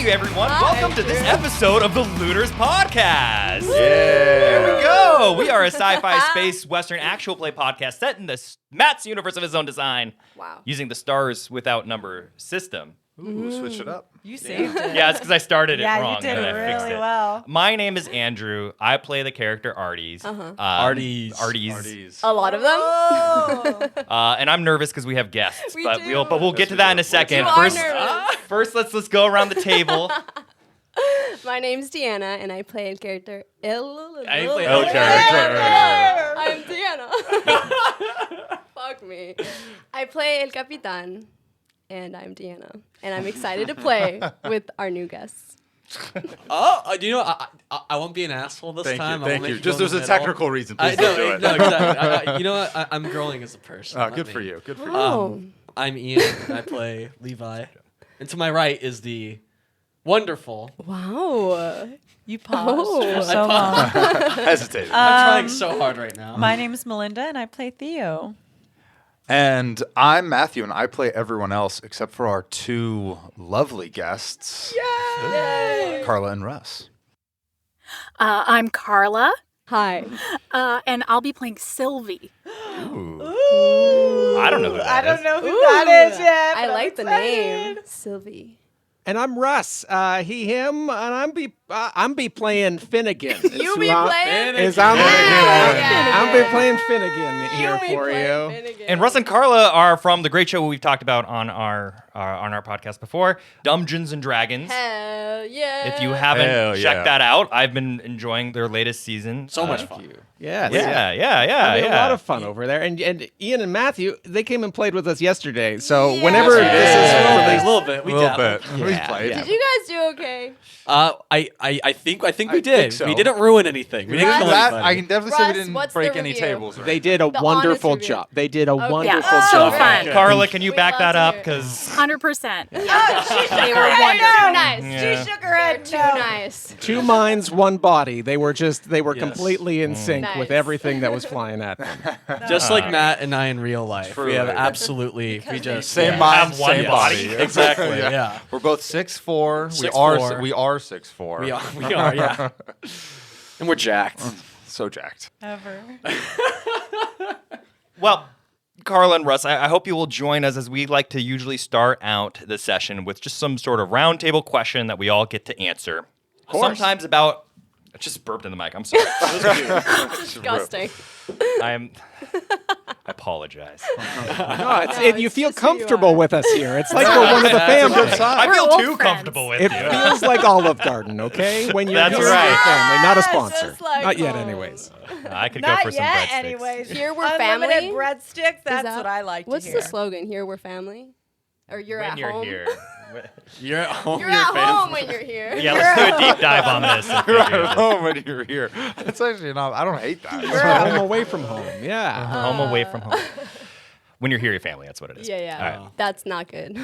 Hey everyone, welcome to this episode of the Looters Podcast. Yeah. Here we go. We are a sci-fi space western actual play podcast set in Matt's universe of his own design. Wow. Using the stars without number system. Ooh, switch it up. You saved it. Yeah, it's because I started it Yeah, wrong. you did and it then I fixed really it. well. My name is Andrew. I play the character Ardi's. Ardi's. A lot of them. Oh. And I'm nervous because we have guests, We but do. we'll get to that in a second. You are nervous. First, let's go around the table. My name's Deanna, and I play a character. I play El character. I'm Deanna. Fuck me. I play El Capitan, and I'm Deanna, and I'm excited to play with our new guests. Do you know, I won't be an asshole this time. Thank you. Just there's a technical reason. Please don't do it. No, exactly. You know what? I'm growing as a person. Oh, not good me. for you. Good for you. Oh, I'm Ian. And I play Levi. And to my right is the wonderful. wow. You paused Oh. for so long. Hesitated. I'm trying so hard right now. My name is Melinda, and I play Theo. And I'm Mathew, and I play everyone else except for our two lovely guests, Carla and Russ. I'm Carla, Hi. and I'll be playing Sylvie. Ooh. I don't know who that is. know who Ooh, that is yet. I like the name, Sylvie. And I'm Russ, he, him, and I'm be playing Fynnegun. You be playing? I'm be playing Fynnegun here for you. And Russ and Carla are from the great show we've talked about on our podcast before, Dungeons and Dragons. Hell yeah. If you haven't Hell checked yeah. that out, I've been enjoying their latest season. So much fun. Yes. Yeah. A lot of fun over there. And Ian and Mathew, they came and played with us yesterday. So whenever this is A released, little bit. We A little dabbled. bit. We played. Did you guys do okay? I think we did. think so. We didn't ruin anything. We didn't Russ? kill That, anybody. I can definitely say we Russ, didn't what's break the any review? tables. Right? they did a The wonderful honest review. job. They did a wonderful Yeah. job. So fun. Carla, can you We back love that to up? hear it. Because 100%. She shook They her were head wonderful. no. Nice. Yeah. She shook her head Too no. nice. 2 minds, 1 body. They were Yes. completely in sync Nice. with everything that was flying at them. Just like Matt and I in real life. Truly. We have absolutely. We just. Same Yeah. mind, Have one same body. body. Exactly. Yeah. We're both 6'4". 6'4". We are 6'4". We are. Yeah. And we're jacked. So jacked. Ever. Well, Carla and Russ, I hope you will join us as we like to usually start out the session with just some sort of roundtable question that we all get to answer. Sometimes about... I just burped in the mic. I'm sorry. Disgusting. I apologize. You it's feel just who you comfortable are. with us here. It's like we're one of the family. I We're feel old too friends. comfortable with It you. feels like Olive Garden, okay? When you're That's with right. your family, not a Just sponsor. like Not yet, home. anyways. I could go Not for some yet, breadsticks. anyways. Here we're Unlimited family? breadsticks, that's that- what I like What's to hear. the slogan? Here we're family? Or you're When at you're home? here. You're at home. You're at home when you're here. Yeah, let's do a deep dive on this. You're at home when you're here. That's actually not. I don't hate that. You're home away from home. Yeah. Home away from home. When you're here, your family. That's what it is. Yeah. All That's not good.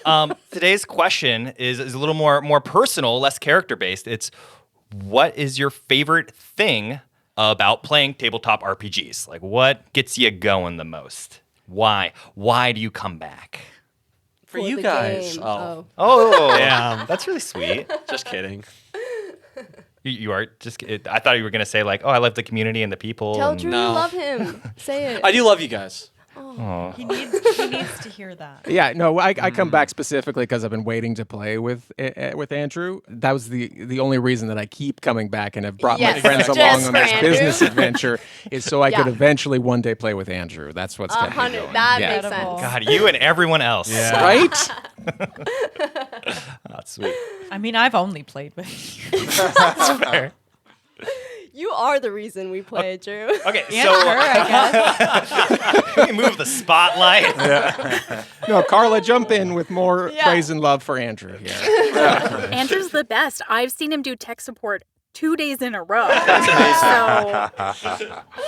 right. Today's question is a little more personal, less character based. It's what is your favorite thing about playing tabletop RPGs? Like, what gets you going the most? Why? Why do you come back? For you guys. Game. Oh. Oh, yeah. That's really sweet. Just kidding. You are just. I thought you were gonna say like, oh, I love the community and the people. Tell and- Drew No. you love him. Say it. I do love you guys. Oh. He needs to hear that. Yeah, no, I come back specifically because I've been waiting to play with Andrew. That was the only reason that I keep coming back and have brought my Yes, friends just along for on this Andrew. business adventure is so I could Yeah. eventually one day play with Andrew. That's what's kept me 100. going. That Yeah. makes Incredible. sense. God, you and everyone else. Right? That's sweet. I mean, I've only played with you. That's fair. You are the reason we play, Drew. Okay, Yeah, so sure, I guess. we move the spotlight. No, Carla, jump in with more Yeah. praise and love for Andrew here. Andrew's the best. I've seen him do tech support 2 days in a row. So,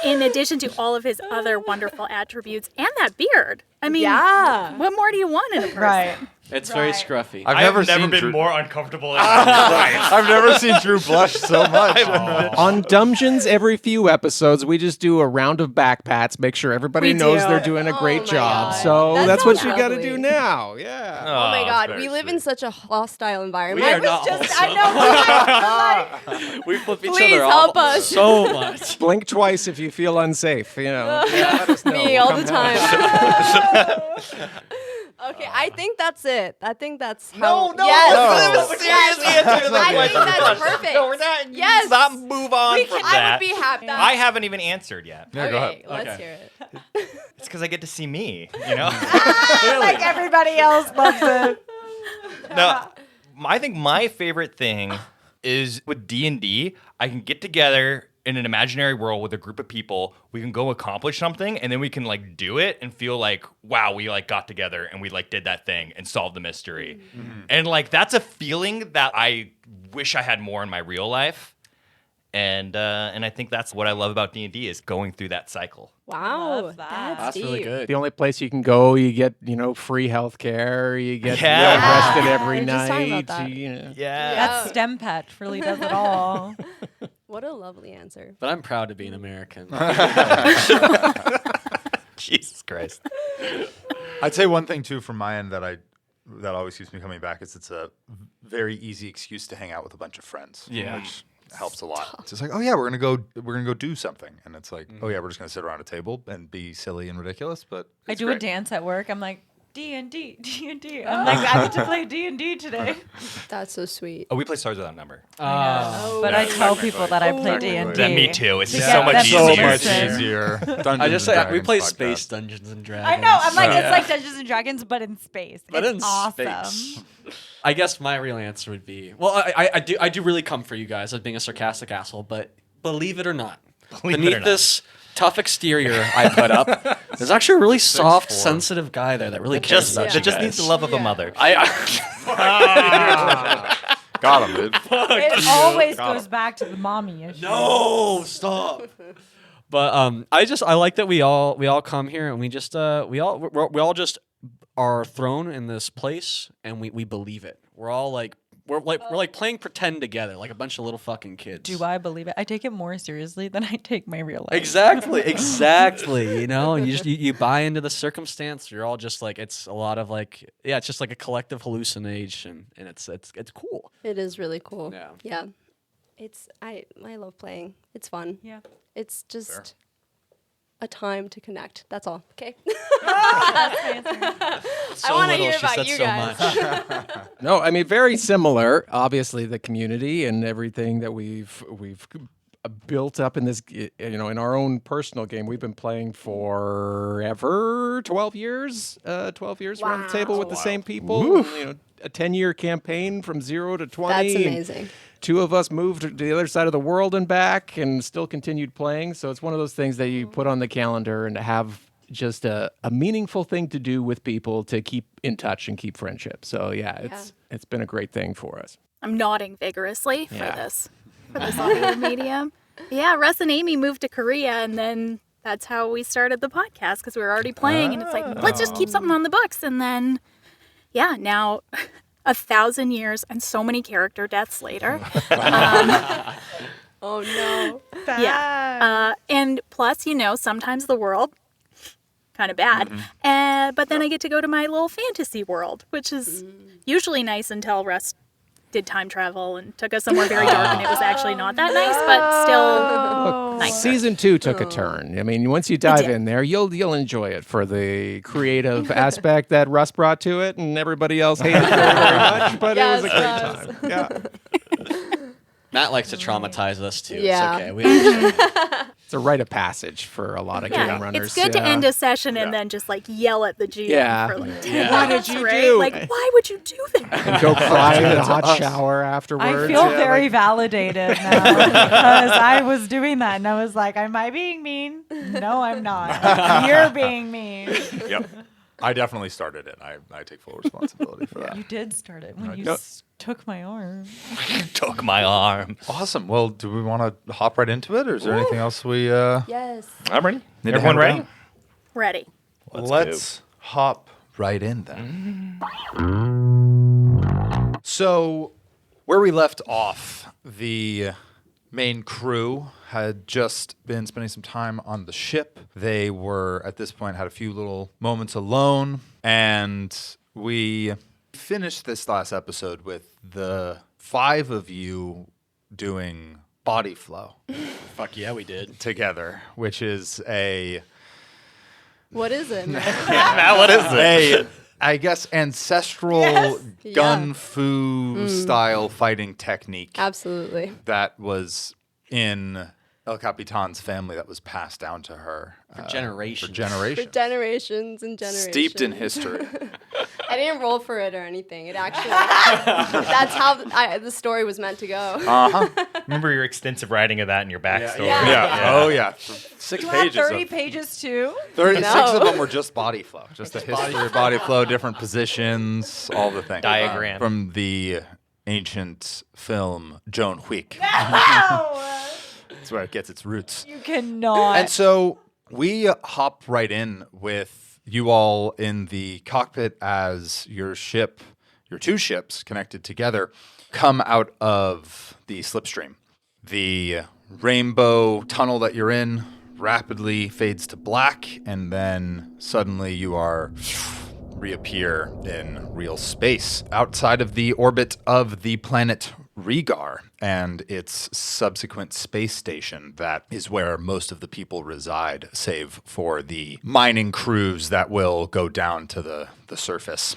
in addition to all of his other wonderful attributes and that beard, I mean, Yeah. what more do you want in a person? Right. It's very Right. scruffy. I've I have never never seen been Drew- more uncomfortable in my life. I've never seen Drew blush so much. On Dungeons, every few episodes, we just do a round of back pats, make sure everybody We knows do. they're doing a Oh great my job. God. So That that's what sounds you got to lovely. do now. Yeah. Oh my it's God, very we live in sweet. such a hostile environment. We are not I know. we flip each Please other help off us. so much. Blink twice if you feel unsafe. Let us know. Me We'll all come the help. time. Okay, I think that's it. I think that's how. No, Yes. no, serious answer to the I think question. that's perfect. No, we're not. Yes. Stop. Move on from I that. would be happy. I haven't even answered yet. Yeah, go ahead. Okay, let's Okay. hear it. It's because I get to see me. You know. Like everybody else loves it. No, I think my favorite thing is with D&D, I can get together in an imaginary world with a group of people. We can go accomplish something, and then we can like do it and feel like, wow, we like got together and we like did that thing and solved the mystery. And like that's a feeling that I wish I had more in my real life. And I think that's what I love about D&D is going through that cycle. Wow, Love that. That's really deep. good. The only place you can go, you get free health care. You get Yeah. rested every We were just talking night. about that. Yeah. That STEM pet really does it all. What a lovely answer. But I'm proud to be an American. Jesus Christ. I'd say one thing too from my end that always keeps me coming back is it's a very easy excuse to hang out with a bunch of friends. Yeah. Which helps a lot. It's just like, oh yeah, we're gonna go do something. And it's like, oh yeah, we're just gonna sit around a table and be silly and ridiculous. But I it's do great. a dance at work. I'm like, D&D, D&D. I'm like, I get to play D&D today. That's so sweet. Oh, we play Stars Without Number. But I tell people that I play D&D. Then me too. It's Yeah, so much that's easier. So much Interesting. easier. I just say we play Dragons Space podcast. Dungeons and Dragons. I know. I'm like, it's like Dungeons and Dragons, but in space. But it's in awesome. space. I guess my real answer would be, well, I do really come for you guys as being a sarcastic asshole, but believe it or not, Believe it beneath or not. this tough exterior I put up, there's actually a really soft, sensitive guy there that really cares Just, about that you just guys. needs the love of a mother. Got him, dude. It always goes back to the mommy issue. No, stop. But I like that we all come here and we just we all just are thrown in this place and we believe it. We're like playing pretend together, like a bunch of little fucking kids. Do I believe it? I take it more seriously than I take my real life. Exactly. You know, and you buy into the circumstance. You're all just like, it's a lot of like, yeah, it's just like a collective hallucination, and it's cool. It is really cool. Yeah. Yeah. It's I love playing. It's fun. Yeah. It's just a time to connect. That's all. Okay. So wanna little, hear she about said you so guys. much. No, I mean very similar. Obviously, the community and everything that we've built up in this, in our own personal game. We've been playing forever, 12 years. 12 years around the table with the same people. A 10-year campaign from 0 to 20. That's and amazing. 2 of us moved to the other side of the world and back, and still continued playing. So it's one of those things that you put on the calendar and have just a meaningful thing to do with people to keep in touch and keep friendship. So it's been a great thing for us. I'm nodding vigorously for Yeah. this audio medium. Yeah, Russ and Amy moved to Korea, and then that's how we started the podcast because we were already playing, and it's like, let's just keep something on the books. And then, yeah, now 1,000 years and so many character deaths later. Oh no. Yeah. And plus, sometimes the world kind of bad. But then I get to go to my little fantasy world, which is usually nice until Russ did time travel and took us somewhere very dark, and it was actually not that nice, but still nice. Season 2 took a turn. I mean, once you dive did. in there, you'll enjoy it for the creative aspect that Russ brought to it, and everybody else hated it very much. But it was a Yes, great time. Yeah. Matt likes to traumatize us too. Yeah. It's okay. We understand. It's a rite of passage for a lot of game runners. It's good to end a session and then just like yell at the GM Yeah. for like 10 Yeah. What minutes, did you right? do? Like, why would you do that? And go cry in a hot shower afterwards. I feel Yeah, very like- validated now because I was doing that and I was like, am I being mean? No, I'm not. You're being mean. Yep. I definitely started it. I take full responsibility for that. You did start it when you Yep. took my arm. Took my arm. Awesome. Well, do we want to hop right into it, or is there anything else we? Yes. I'm ready. Need to Everyone hammer ready? down? Ready. Let's hop right in then. So, where we left off, the main crew had just been spending some time on the ship. They were, at this point, had a few little moments alone, and we finished this last episode with the 5 of you doing body flow Fuck yeah, we did. together, which is What is it, man? Matt, what is it? I guess, ancestral Yes. gun fu style fighting technique Absolutely. that was in El Capitan's family that was passed down to her For generations. For generations. For generations and generations. Steeped in history. I didn't roll for it or anything. It actually, that's how the story was meant to go. Uh-huh. Remember your extensive writing of that in your backstory. Yeah. Yeah. Oh, yeah. 6 You have pages. 30 of, pages too? 36 No. of them were just body flow. Just the history of body flow, different positions, all the things. Diagram. From the ancient film Joan Wick. No! That's where it gets its roots. You cannot. And so we hop right in with you all in the cockpit as your 2 ships connected together, come out of the slipstream. The rainbow tunnel that you're in rapidly fades to black, and then suddenly you reappear in real space outside of the orbit of the planet Rhaegar and its subsequent space station. That is where most of the people reside, save for the mining crews that will go down to the surface.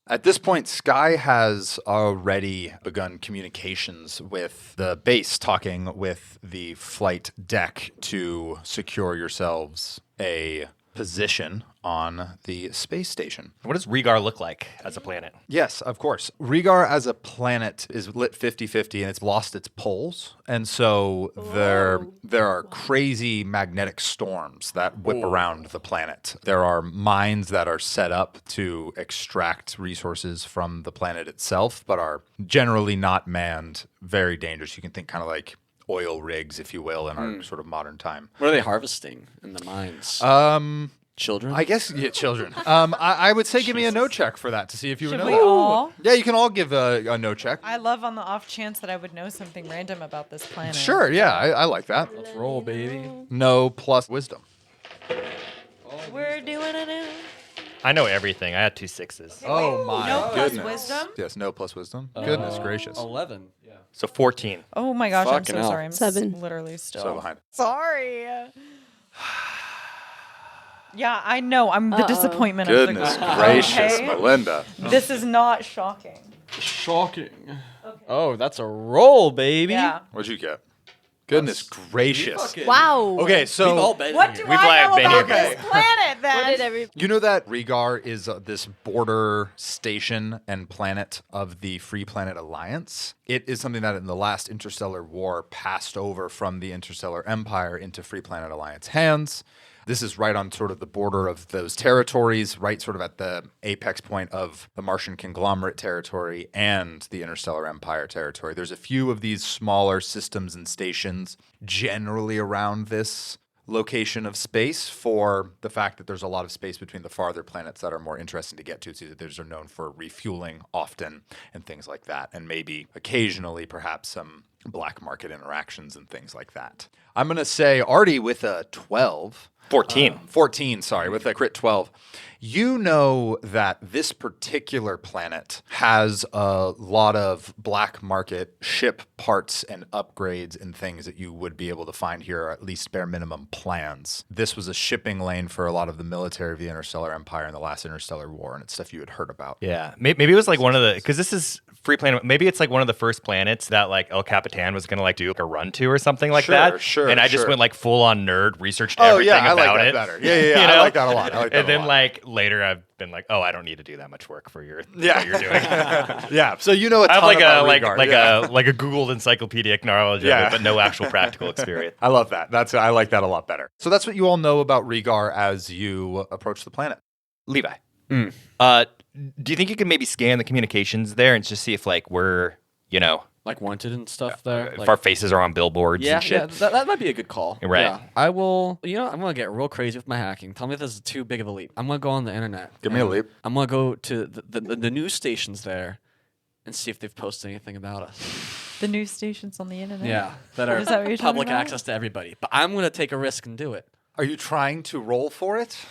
At this point, Sky has already begun communications with the base, talking with the flight deck to secure yourselves a position on the space station. What does Rhaegar look like as a planet? Yes, of course. Rhaegar as a planet is lit 50-50 and it's lost its poles. And so there are crazy magnetic storms that whip around the planet. There are mines that are set up to extract resources from the planet itself, but are generally not manned, very dangerous. You can think kind of like oil rigs, if you will, in our sort of modern time. What are they harvesting in the mines? Children? I guess, yeah, children. I would say give me a no check for that to see if you would Should know we that. all? Yeah, you can all give a no check. I love on the off chance that I would know something random about this planet. Sure, yeah, I like that. Let's roll, baby. No plus wisdom. We're doing it now. I know everything. I had 2 6s. Oh my No plus goodness. wisdom? Yes, no plus wisdom. Goodness gracious. 11. Yeah. So 14. Oh my gosh, Fucking I'm so hell. sorry. I'm 7. literally still. So behind. Sorry. Yeah, I know. I'm the disappointment of the Goodness group. gracious, Okay? Melinda. This is not shocking. Shocking. Oh, that's a roll, baby. Yeah. What'd you get? Goodness gracious. Wow. Okay, We've so all been What here. do We've I know been about here. this planet then? What did every... you know that Rhaegar is this border station and planet of the Free Planet Alliance? It is something that in the last Interstellar War passed over from the Interstellar Empire into Free Planet Alliance hands. This is right on sort of the border of those territories, right sort of at the apex point of the Martian conglomerate territory and the Interstellar Empire territory. There's a few of these smaller systems and stations generally around this location of space for the fact that there's a lot of space between the farther planets that are more interesting to get to. So those are known for refueling often and things like that, and maybe occasionally perhaps some black market interactions and things like that. I'm going to say Ardi with a 12. 14. 14, sorry, with a crit 12. You know that this particular planet has a lot of black market ship parts and upgrades and things that you would be able to find here, or at least bare minimum plans. This was a shipping lane for a lot of the military of the Interstellar Empire in the last Interstellar War, and it's stuff you had heard about. Yeah. Maybe it was like one of the, because this is Free Planet, maybe it's like one of the first planets that like El Capitan was going to like do like a run to or something like that. Sure, and I just sure. went like full on nerd, researched Oh, everything yeah, I about like that it. better. Yeah, You I know? like that a lot. I like that And a then lot. like later I've been like, oh, I don't need to do that much work for your what you're doing. Yeah, so you know a I ton have like about a Rhaegar. like a Googled encyclopedic knowledge Yeah. of it, but no actual practical experience. I love that. I like that a lot better. So that's what you all know about Rhaegar as you approach the planet. Levi, do you think you could maybe scan the communications there and just see if like we're, you know, Like wanted and stuff there. If our faces are on billboards Yeah, and shit. that might be a good call. Right. Yeah. I will, I'm going to get real crazy with my hacking. Tell me if this is too big of a leap. I'm going to go on the internet. Give me a leap. I'm going to go to the news stations there and see if they've posted anything about us. The news stations on the internet. Yeah, that are Is that what you're talking public about? access to everybody. But I'm going to take a risk and do it. Are you trying to roll for it?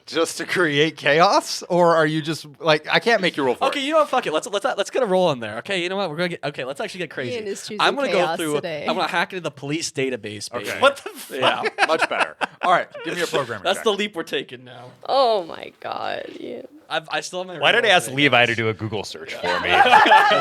Just to create chaos? Or are you just like, I can't make you roll for Okay, it. you know what? Fuck it. Let's get a roll in there. Okay, you know what? We're gonna get. Okay, let's actually get crazy. Ian is choosing I'm gonna go chaos through. today. I'm gonna hack into the police database. Baby. Okay. What the fuck? Yeah, Much better. All right, give me a programming that's check. the leap we're taking now. Oh my god. Yeah. I still have my. Why did I real ask thing. Levi to do a Google search for me?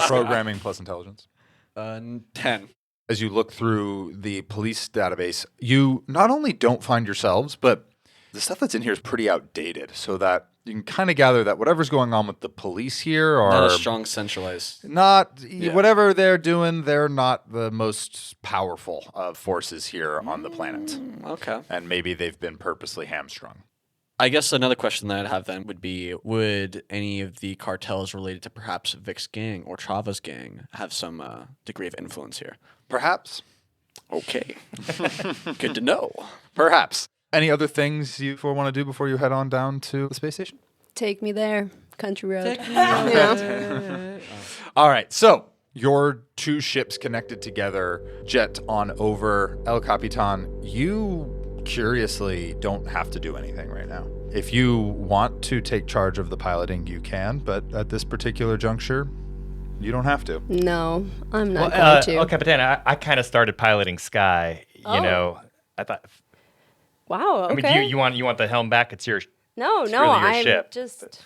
Programming plus intelligence. 10. As you look through the police database, you not only don't find yourselves, but the stuff that's in here is pretty outdated, so that you can kind of gather that whatever's going on with the police here are Not a strong centralized. whatever they're doing, they're not the most powerful of forces here on the planet. Okay. And maybe they've been purposely hamstrung. I guess another question that I'd have then would be: would any of the cartels related to perhaps Vic's gang or Trava's gang have some degree of influence here? Perhaps. Okay. Good to know. Perhaps. Any other things you want to do before you head on down to the space station? Take me there. Country road. All right, so your two ships connected together, jet on over El Capitan. You curiously don't have to do anything right now. If you want to take charge of the piloting, you can, but at this particular juncture, you don't have to. No, I'm not going to. Oh, Capitan, I kind of started piloting Sky. Oh. You know, I thought. Wow. Okay. I mean, you want the helm back? It's yours. no, it's no, really your I'm ship. just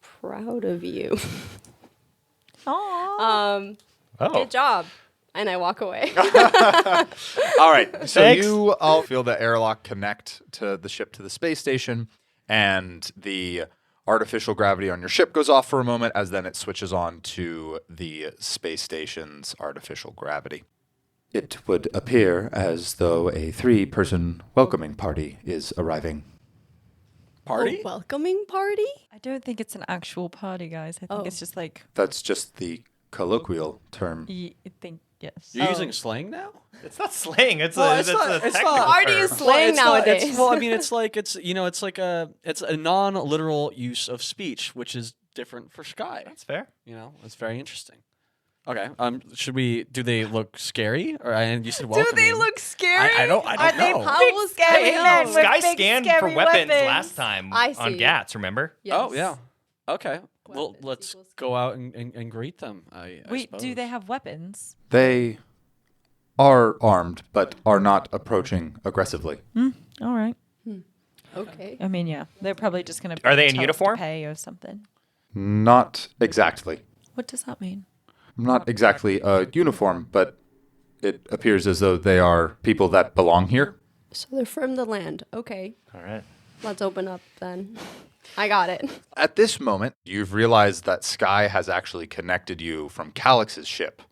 proud of you. Aww. Oh, Good job. And I walk away. All right, so Thanks. you all feel the airlock connect to the ship to the space station, and the artificial gravity on your ship goes off for a moment as then it switches on to the space station's artificial gravity. It would appear as though a 3-person welcoming party is arriving. Party? A welcoming party? I don't think it's an actual party, guys. I think it's just like, That's just the colloquial term. I think, yes. You're using slang now? it's not slang. It's Well, a it's not- technical it's not- Party term. is slang it's not- nowadays. it's- well, I mean, it's like it's a non-literal use of speech, which is different for Sky. That's fair. It's very interesting. Okay. Should we? Do they look scary? Or and you said welcoming. Do they look scary? I don't Are they know. How big will scary Sky men know? with Sky big, scanned for scary weapons weapons? last time I on see. GATS, remember? Yes. Oh yeah. Okay. Well, Weapons let's equals go out and greet them. I Wait, do suppose. they have weapons? They are armed, but are not approaching aggressively. All right. Okay. I mean, yeah. They're probably just going to Are they in uniform? pay or something. Not exactly. What does that mean? Not exactly a uniform, but it appears as though they are people that belong here. So they're from the land. Okay. All right. Let's open up then. I got it. At this moment, you've realized that Sky has actually connected you from Calix's ship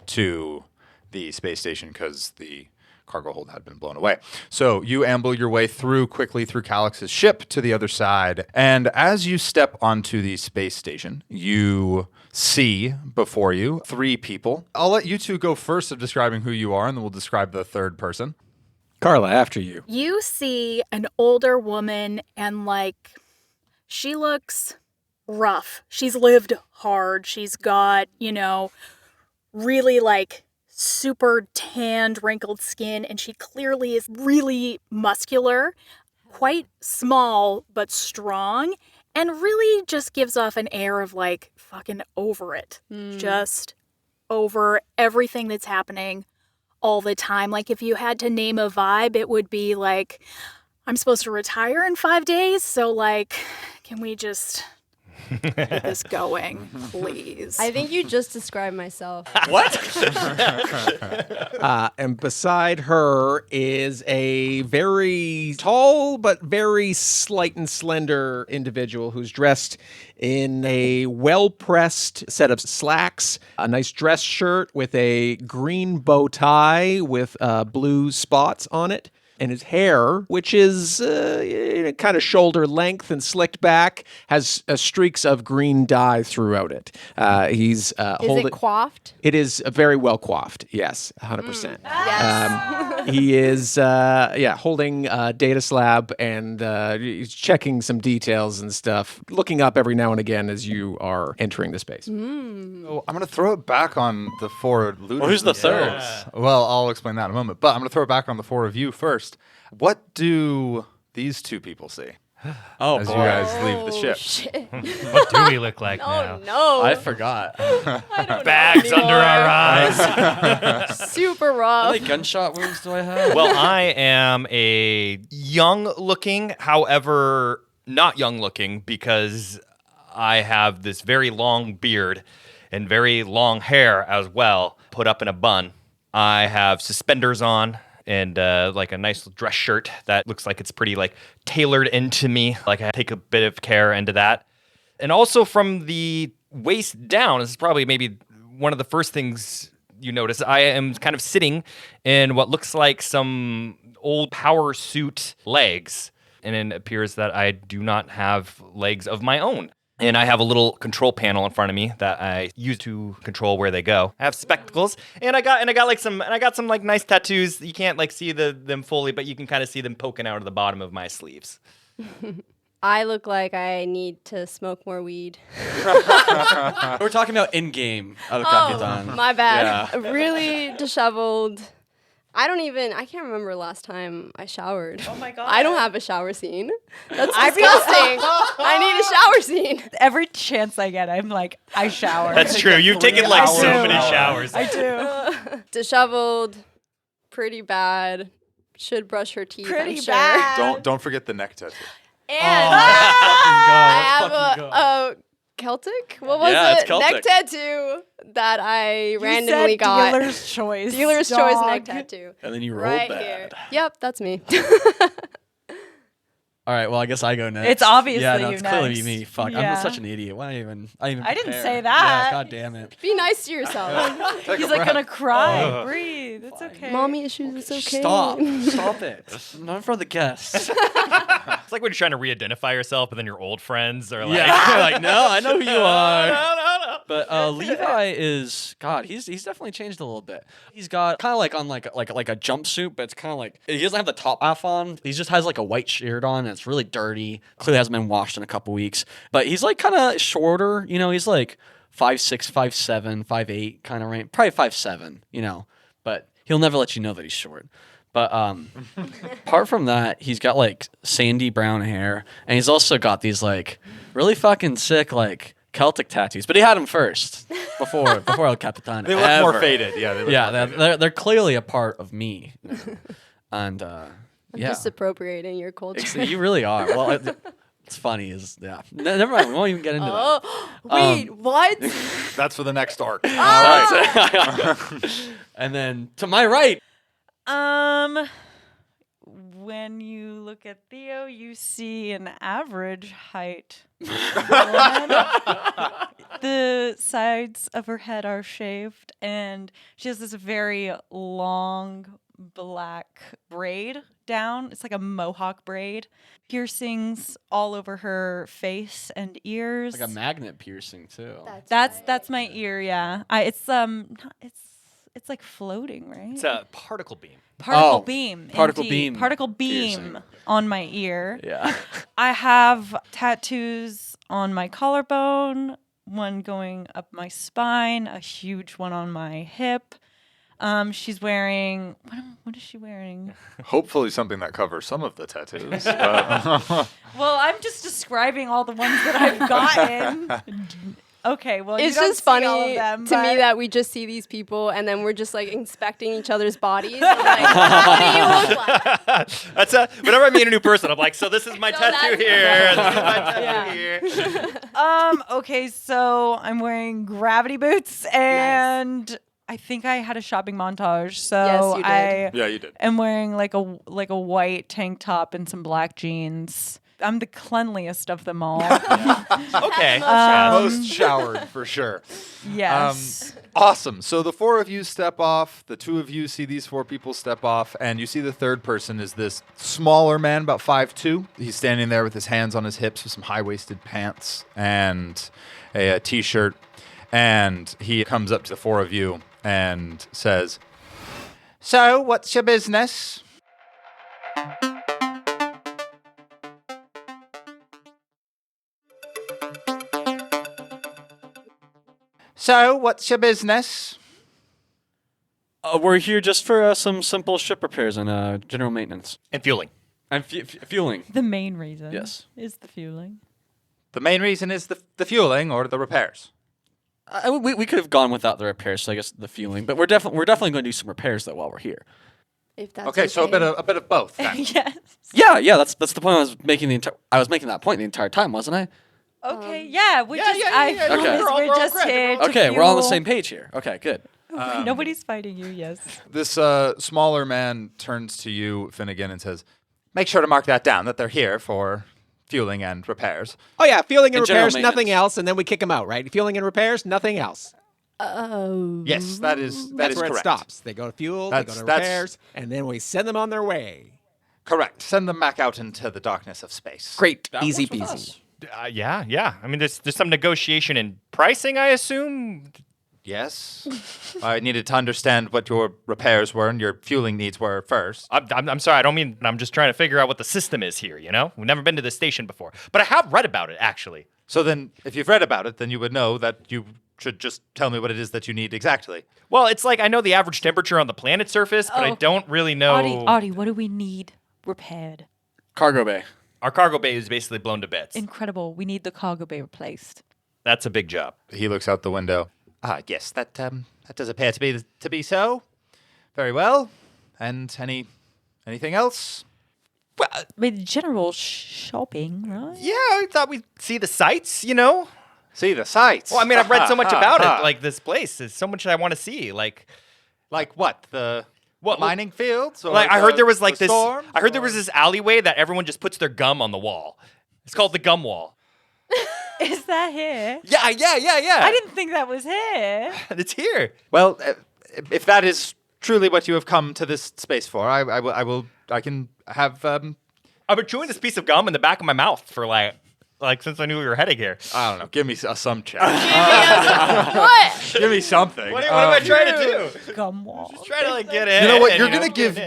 to the space station because the cargo hold had been blown away. So you amble your way quickly through Calix's ship to the other side. And as you step onto the space station, you see before you 3 people. I'll let you 2 go first of describing who you are, and then we'll describe the third person. Carla, after you. You see an older woman and she looks rough. She's lived hard. She's got, really super tanned, wrinkled skin, and she clearly is really muscular, quite small, but strong, and really just gives off an air of fucking over it. Just over everything that's happening all the time. If you had to name a vibe, it would be I'm supposed to retire in 5 days, so can we just get this going, please? I think you just described myself. And beside her is a very tall but very slight and slender individual who's dressed in a well-pressed set of slacks, a nice dress shirt with a green bow tie with blue spots on it. And his hair, which is kind of shoulder length and slicked back, has streaks of green dye throughout it. He's Is holding. it coiffed? It is very well coiffed. Yes, 100%. Yes. He is, holding a data slab and he's checking some details and stuff, looking up every now and again as you are entering the space. So I'm going to throw it back on the four looters. Well, who's the third? Well, I'll explain that in a moment. But I'm going to throw it back on the four of you first. What do these two people see Oh, as boy. you guys leave the ship? Shit. What do we look like now? Oh no. I forgot. I don't Bags know under our anymore. eyes. Super How rough. many gunshot wounds do I have? Well, I am a young-looking, however, not young-looking because I have this very long beard and very long hair as well, put up in a bun. I have suspenders on and like a nice dress shirt that looks like it's pretty like tailored into me. Like I take a bit of care into that. And also from the waist down, this is probably maybe one of the first things you notice. I am kind of sitting in what looks like some old power suit legs. And it appears that I do not have legs of my own. And I have a little control panel in front of me that I use to control where they go. I have spectacles, and I got some like nice tattoos. You can't like see them fully, but you can kind of see them poking out of the bottom of my sleeves. I look like I need to smoke more weed. We're talking about in-game of Capitan. My bad. Yeah. Really disheveled. I can't remember last time I showered. Oh my God. I don't have a shower scene. That's disgusting. I need a shower scene. Every chance I get, I'm like, I shower. That's true. You've taken like so hours. many showers. I do. Disheveled. Pretty bad. Should brush her teeth. Pretty I'm sure. bad. Don't forget the neck tattoo. And I I have a Celtic? What was Yeah, it's it? Celtic. Neck tattoo that I You randomly said got. dealer's choice. Dealer's choice dog. neck tattoo. And then you rolled Right bad. here. Yep, that's me. All right, well, I guess I go next. It's obviously yeah, no, you it's clearly next. me. Fuck, Yeah. I'm such an idiot. Why even? I didn't prepare. say that. Yeah, God damn it. Be nice to yourself. He's like gonna cry. Breathe. It's okay. Mommy issues, it's okay. Stop it. Not in front of the guests. It's like when you're trying to re-identify yourself, but then your old friends are like, Yeah, you're like, no, I know who you are. no. But Levi is God. He's definitely changed a little bit. He's got kind of like on like a jumpsuit, but it's kind of like he doesn't have the top half on. He just has like a white shirt on, and it's really dirty. Clearly hasn't been washed in a couple weeks. But he's like kind of shorter. You know, he's like 5'6", 5'7", 5'8", kind of range. Probably 5'7", you know. But he'll never let you know that he's short. But apart from that, he's got like sandy brown hair, and he's also got these like really fucking sick like Celtic tattoos. But he had them first before El Capitan. They look more faded. Yeah, they look more faded. They're clearly a part of me. And I'm yeah, just appropriating your culture. you really are. Well, it's funny. Never mind. We won't even get into that. Oh, wait, what? That's for the next arc. All right. And then to my right. When you look at Theo, you see an average height woman. The sides of her head are shaved, and she has this very long black braid down. It's like a mohawk braid. Piercings all over her face and ears. Like a magnet piercing too. That's my ear. Yeah, it's like floating, right? It's a particle beam. Particle beam. particle indeed. beam Particle beam piercing. on my ear. Yeah. I have tattoos on my collarbone, one going up my spine, a huge one on my hip. She's wearing what is she wearing? Hopefully something that covers some of the tattoos. Well, I'm just describing all the ones that I've gotten. Okay, well, It's you don't just see funny all of them, to me but- that we just see these people and then we're just like inspecting each other's bodies. And, like, what do you look like? That's whenever I meet a new person, I'm like, so this is my tattoo that's- here. This is my tattoo Yeah. here. Okay, so I'm wearing gravity boots and I think I had a shopping montage. So Yes, you did. I Yeah, you did. am wearing like a white tank top and some black jeans. I'm the cleanliest of them all. Okay. Most showered for sure. Yes. Awesome. So the 4 of you step off. The 2 of you see these 4 people step off, and you see the third person is this smaller man, about 5'2". He's standing there with his hands on his hips with some high-waisted pants and a t-shirt. And he comes up to the 4 of you and says, "So, what's your business?" So, what's your business? We're here just for some simple ship repairs and general maintenance. And fueling. And fueling. The main reason Yes. is the fueling. The main reason is the fueling or the repairs. We could have gone without the repairs, so I guess the fueling. But we're definitely going to do some repairs though while we're here. If that's Okay, so a bit of both then. Yes. Yeah. That's the point I was making. I was making that point the entire time, wasn't I? Okay, yeah, we're just yeah. I Okay. promise We're all we're just great. here to Okay, we're all on the fuel. same page here. Okay, good. Nobody's fighting you, yes. This smaller man turns to you, Fynnegun, and says, "Make sure to mark that down, that they're here for fueling and repairs." Oh yeah, fueling and And general repairs, nothing maintenance. else, and then we kick them out, right? Fueling and repairs, nothing else. Oh. Yes, that is That's where correct. it stops. They go to fuel, they go to That's- repairs, and then we send them on their way. Correct. Send them back out into the darkness of space. Great, That easy works with peasy. us. Yeah. I mean, there's some negotiation in pricing, I assume. Yes. I needed to understand what your repairs were and your fueling needs were first. I'm sorry. I don't mean. I'm just trying to figure out what the system is here. You know, we've never been to this station before, but I have read about it actually. So then, if you've read about it, then you would know that you should just tell me what it is that you need exactly. Well, it's like I know the average temperature on the planet's surface, but I Oh. don't really know. Audie, what do we need repaired? Cargo bay. Our cargo bay is basically blown to bits. Incredible. We need the cargo bay replaced. That's a big job. He looks out the window. Yes, that does appear to be so. Very well. And anything else? Well, With general shopping, right? yeah, I thought we'd see the sights. You know. See the sights. Well, I mean, I've read so much about it. Like this place, there's so much I want to see. Like what? The mining fields? Or I heard there was like the this. storms, I heard there or- was this alleyway that everyone just puts their gum on the wall. It's called the gum wall. Is that here? Yeah. I didn't think that was here. It's here. Well, if that is truly what you have come to this space for, I can have. I've been chewing this piece of gum in the back of my mouth for like since I knew we were heading here. I don't know. Give me some check. What? Give me something. What am I trying to do? Gum wall. Just trying to like get in. You know what? and,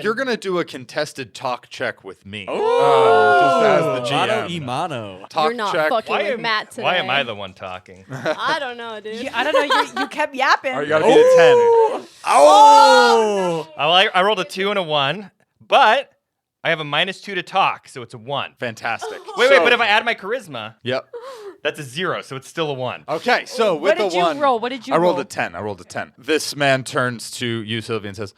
You're gonna do a contested talk check with me. Oh. Just as the Mano GM. Imano. Talk You're not check. fucking with Matt today. Why am I the one talking? I don't know, dude. Yeah, I don't know. You kept yapping. Oh, you gotta be a 10. Oh! I rolled a 2 and a 1, but I have a -2 to talk, so it's a 1. Fantastic. Wait, So- but if I add my charisma, Yep. that's a 0, so it's still a 1. Okay, so with What did the you one, roll? What did you I rolled roll? a 10. I rolled a 10. This man turns to you, Sylvie, and says,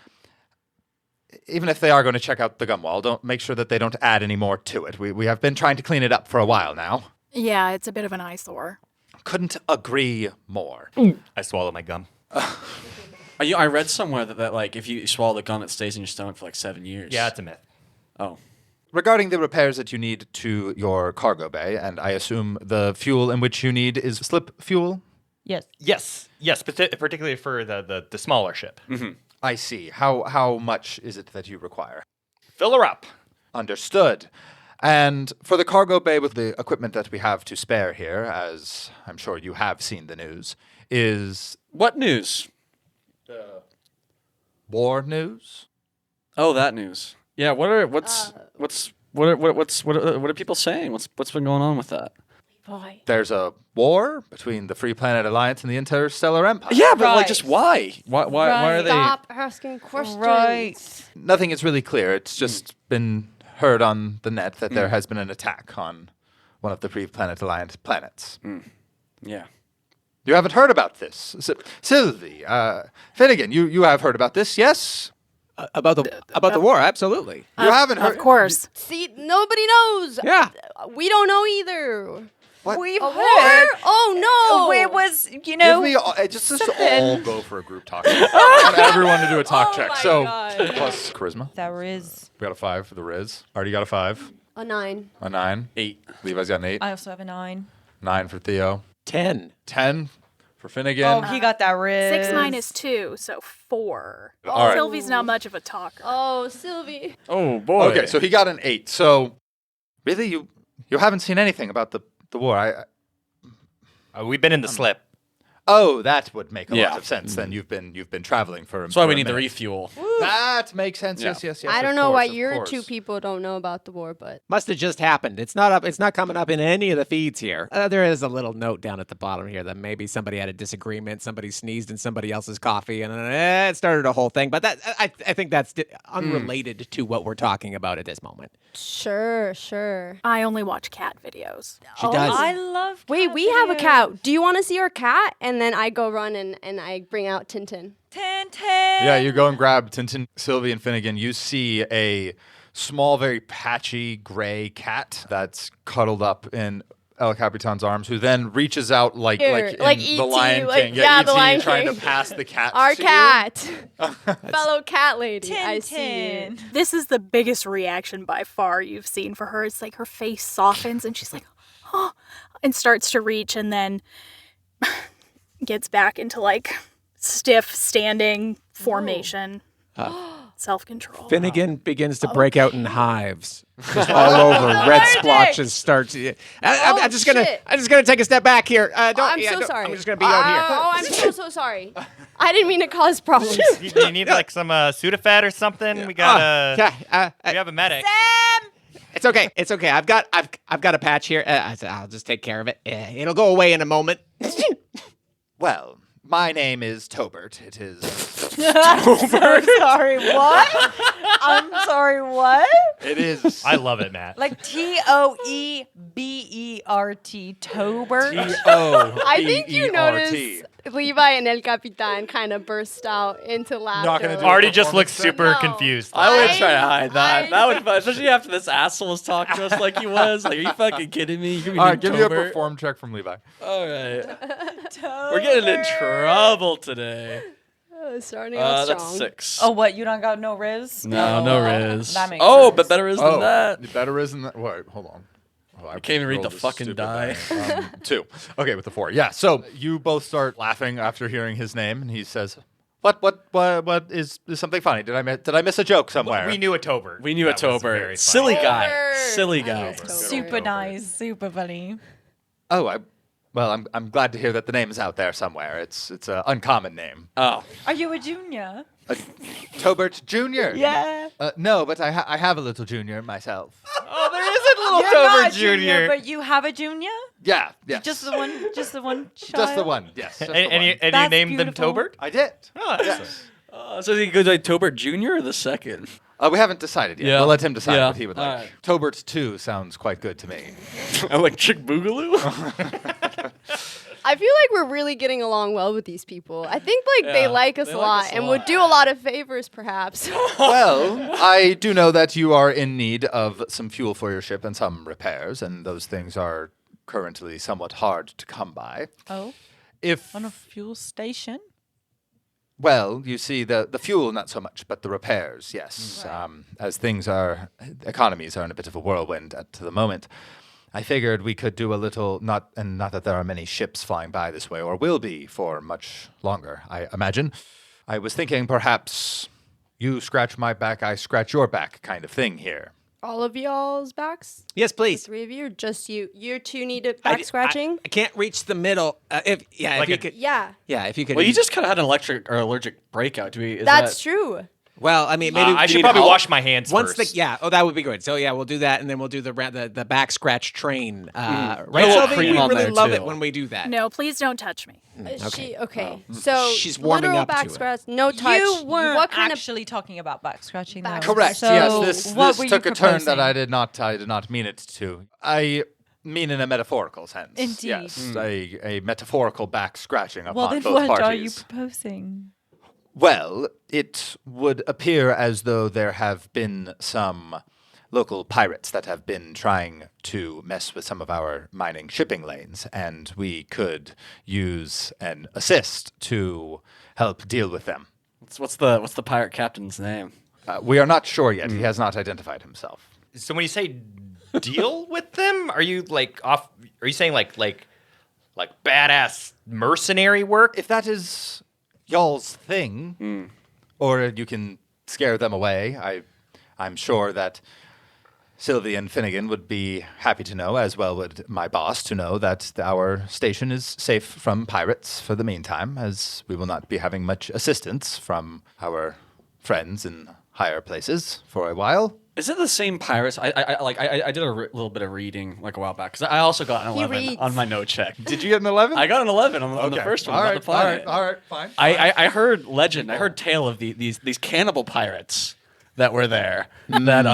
"Even if they are going to check out the gum wall, don't make sure that they don't add any more to it. We have been trying to clean it up for a while now. Yeah, it's a bit of an eyesore. Couldn't agree more." I swallow my gum. I read somewhere that like if you swallow the gum, it stays in your stomach for like 7 years. Yeah, it's a myth. Oh. Regarding the repairs that you need to your cargo bay, and I assume the fuel in which you need is slip fuel? Yes. Yes, particularly for the smaller ship. I see. How much is it that you require? Fill her up. Understood. And for the cargo bay with the equipment that we have to spare here, as I'm sure you have seen the news, is What news? war news. Oh, that news. Yeah. What are people saying? What's been going on with that? Boy. There's a war between the Free Planet Alliance and the Interstellar Empire. Yeah, but like Right. just why? Why are they? Stop asking questions. Right. Nothing is really clear. It's just been heard on the net that there has been an attack on one of the Free Planet Alliance planets. Yeah. You haven't heard about this. Sylvie, Fynnegun, you have heard about this, yes? About the war, absolutely. You haven't heard. Of course. See, nobody knows. Yeah. We don't know either. What? We've A heard. war? Oh no. It was, Give me just all something. go for a group talk. I want everyone to do a talk Oh check. my So God. plus charisma. There is. We got a 5 for the Riz. Ardi got a 5. A 9. A 9. 8. Levi's got an 8. I also have a 9. 9 for Theo. 10. 10 for Oh, Fynnegun. he got that riz. 6 minus 2, so 4. All right. Sylvie's not much of a talker. Oh, Sylvie. Oh boy. Okay, so he got an 8. So really, you haven't seen anything about the war. We've been in the slip. Oh, that would make a Yeah. lot of sense. Then you've been traveling for. That's why for we a need the minute. refuel. That makes sense. Yeah. Yes. I of don't know why course, of your course. 2 people don't know about the war, but Must have just happened. It's not up. It's not coming up in any of the feeds here. There is a little note down at the bottom here that maybe somebody had a disagreement. Somebody sneezed in somebody else's coffee, and it started a whole thing. But that I think that's unrelated to what we're talking about at this moment. sure. I only watch cat videos. She does. I love Wait, cat we have a videos. cat. Do you want to see our cat? And then I go run and I bring out Tintin. Tintin. Yeah, you go and grab Tintin, Sylvie, and Fynnegun. You see a small, very patchy gray cat that's cuddled up in El Capitan's arms, who then reaches out like Here, in like the E.T., Lion like- King. yeah, E.T. the Lion trying King. to pass the cat. Our to you. cat. Fellow cat lady. I see you. Tintin. This is the biggest reaction by far you've seen for her. It's like her face softens and she's like, oh, and starts to reach and then gets back into like stiff standing formation. Self-control. Fynnegun begins to break out in hives, just all over. Red splotches start to. I'm just gonna. shit. I'm just gonna take a step back here. I'm so sorry. I'm just gonna be out here. Oh, I'm so sorry. I didn't mean to cause problems. You need like some Sudafed or something? We got we have a medic. It's okay. It's okay. I've got a patch here. I'll just take care of it. It'll go away in a moment. Well, my name is Tobert. It is. Sorry, what? I'm sorry, what? It is. I love it, Matt. Like Toebert. Tobert. I think you noticed Levi and El Capitan kind of burst out into laughter. Not gonna do Ardi it. just looks super No. confused. I would I- try to hide that. I- That would be fun, especially after this asshole was talking to us like he was. Like, are you fucking kidding me? You're All right, give me a Tobert? perform check from Levi. All right. We're getting in trouble today. Starting out strong. That's 6. Oh, what? You don't got no riz? No, no riz. That makes oh, sense. but better riz than that. Better isn't that? Wait, hold on. Oh, I can't even read rolled the a fucking stupid die. 2. Okay, with the 4. Yeah. So you both start laughing after hearing his name, and he says, "What is something funny? Did I miss a joke somewhere?" We knew a Tobert. We knew a That was very Tobert. funny. Silly guy. Tobert. Silly I guy. miss Tobert. Super nice. Super funny. Oh, I'm glad to hear that the name is out there somewhere. It's an uncommon name. Oh. Are you a junior? Tobert Jr. Yeah. No, but I have a little junior myself. Oh, there is a little You're not Tobert a junior, Jr. but you have a junior? Yeah. Yes. Just the one child? Just the one. Yes. Just the And you one. That's named them beautiful. Tobert? I did. Oh, Yes. So he goes like Tobert Jr. or the second? We haven't decided yet. Yeah. We'll let him decide Yeah. what he would like. Alright. Tobert 2 sounds quite good to me. Electric Boogaloo? I feel like we're really getting along well with these people. I think like they Yeah, like us they a like lot us a and lot. would do a lot of favors, perhaps. Well, I do know that you are in need of some fuel for your ship and some repairs, and those things are currently somewhat hard to come by. Oh, If on a fuel station? Well, you see, the fuel not so much, but the repairs, yes. As economies are in a bit of a whirlwind at the moment. I figured we could do a little, not that there are many ships flying by this way, or will be for much longer, I imagine. I was thinking perhaps you scratch my back, I scratch your back kind of thing here. All of y'all's backs? Yes, The please. 3 of you? Or just you? You 2 need back scratching? I can't reach the middle. If Like you a- could. Yeah. Yeah, if you could. Well, you just kind of had an electric or allergic breakout. That's true. Well, I mean, maybe I we should need probably help. wash my hands Once first. Oh, that would be good. So yeah, we'll do that, and then we'll do the back scratch train. Right, Put a little Sylvie? cream We on really there, love too. it when we do that. No, please don't touch me. Okay. So She's warming literal up back to it. scratch, no touch. You weren't what kind actually talking about back scratching, though. Back Correct. So Yes, what were this you took a turn that proposing? I did not mean it to. I mean in a metaphorical sense. Indeed. Yes, a metaphorical back scratching upon Well, then both what parties. are you proposing? Well, it would appear as though there have been some local pirates that have been trying to mess with some of our mining shipping lanes, and we could use an assist to help deal with them. What's the pirate captain's name? We are not sure yet. He has not identified himself. So when you say deal with them? Are you like off? Are you saying like badass mercenary work? If that is y'all's thing, or you can scare them away, I'm sure that Sylvie and Fynnegun would be happy to know, as well would my boss, to know that our station is safe from pirates for the meantime, as we will not be having much assistance from our friends in higher places for a while. Is it the same pirates? I did a little bit of reading like a while back because I also got an 11 reads. on my note check. Did you get an 11? I got an 11 on the first one. All about right, the pirate. all right, fine. I heard legend. I heard tale of these cannibal pirates that were there. That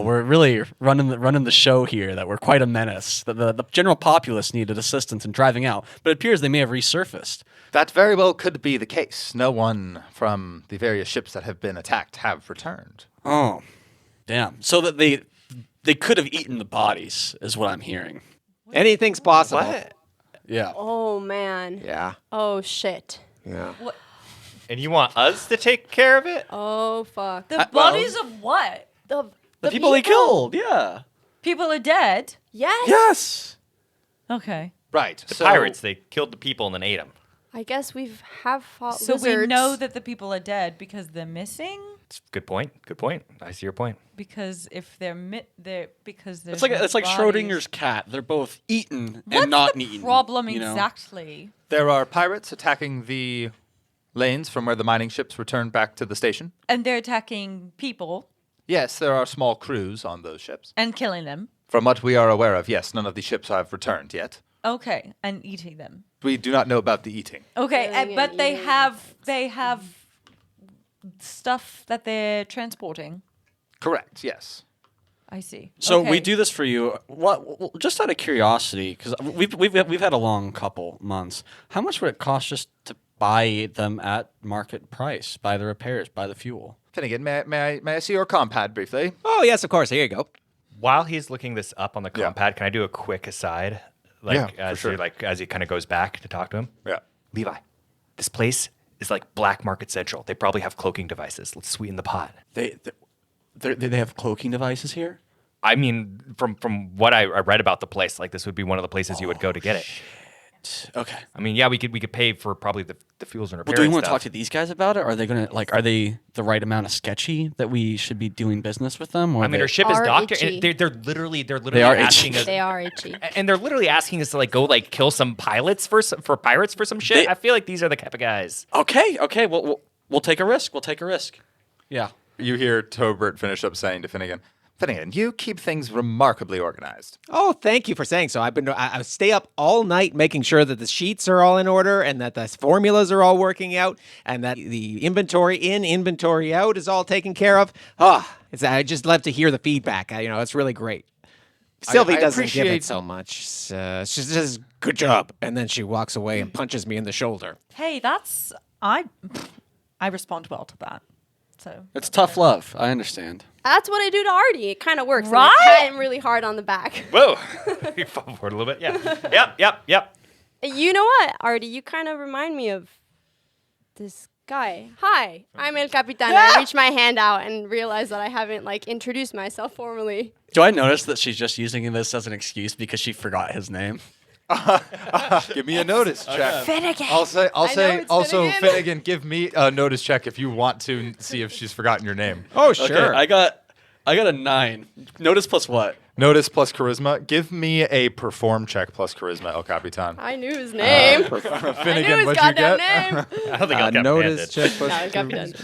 were really running the show here. That were quite a menace. That the general populace needed assistance in driving out. But it appears they may have resurfaced. That very well could be the case. No one from the various ships that have been attacked have returned. Oh, damn. So that they could have eaten the bodies, is what I'm hearing. Anything's possible. What? Yeah. Oh man. Yeah. Oh shit. Yeah. And you want us to take care of it? Oh fuck. The bodies of what? The people they killed. Yeah. People are dead. Yes. Yes. Okay. Right. The pirates, they killed the people and then ate them. I guess have fought So lizards. we know that the people are dead because they're missing. Good point. Good point. I see your point. Because if they're because there's It's like bodies. Schrodinger's cat. They're both eaten What's and not the eaten. problem you know? exactly? There are pirates attacking the lanes from where the mining ships returned back to the station. And they're attacking people Yes, there are small crews on those ships. and killing them. From what we are aware of, yes, none of the ships have returned yet. Okay, and eating them. We do not know about the eating. Okay, Killing but and they eating. have stuff that they're transporting. Correct, yes. I see. So Okay. we do this for you. What? Just out of curiosity, because we've had a long couple months. How much would it cost just to buy them at market price? Buy the repairs, buy the fuel. Fynnegun, may I see your compad briefly? Oh, yes, of course. Here you go. While he's looking this up on the Yeah. compad, can I do a quick aside? Yeah, for as sure. as he kind of goes back to talk to him. Yeah. Levi, this place is like Black Market Central. They probably have cloaking devices. Let's sweeten the pot. They have cloaking devices here. I mean, from what I read about the place, like this would be one of the places you would go to get it. Okay. I mean, yeah, we could pay for probably the fuels and Well, repairs. do we want to stuff. talk to these guys about it? Are they are they the right amount of sketchy that we should be doing business with them? Or I mean, they, our ship is Are docked, itchy. and they're literally are asking itchy. us, They are itchy. and they're literally asking us to like go like kill some pilots for pirates for some shit. They- I feel like these are the type of guys. okay. We'll take a risk. We'll take a risk. Yeah. You hear Tobert finish up saying to Fynnegun, Fynnegun, you keep things remarkably organized. Oh, thank you for saying so. I stay up all night making sure that the sheets are all in order and that the formulas are all working out and that the inventory in, inventory out is all taken care of. I just love to hear the feedback. It's really great. Sylvie I doesn't give it appreciate- so much. She says, "Good job," and then she walks away and punches me in the shoulder. Hey, I respond well to that. So It's tough love. I understand. That's what I do to Ardi. It kind of works. and Right? I pat him really hard on the back. Whoa, you fall forward a little bit. Yeah, yep. You know what, Ardi? You kind of remind me of this guy. Hi, I'm El Capitan. I reach my hand out and realize that I haven't introduced myself formally. Do I notice that she's just using this as an excuse because she forgot his name? Give me a notice check. Fynnegun. I'll say it's also Fynnegun. Fynnegun, give me a notice check if you want to see if she's forgotten your name. Oh, Okay, sure. I got a 9. Notice plus what? Notice plus charisma. Give me a perform check plus charisma, El Capitan. I knew his name. I knew Fynnegun, his what'd you goddamn get? name. I don't think I got notice banded. check. plus- No, El Capitan.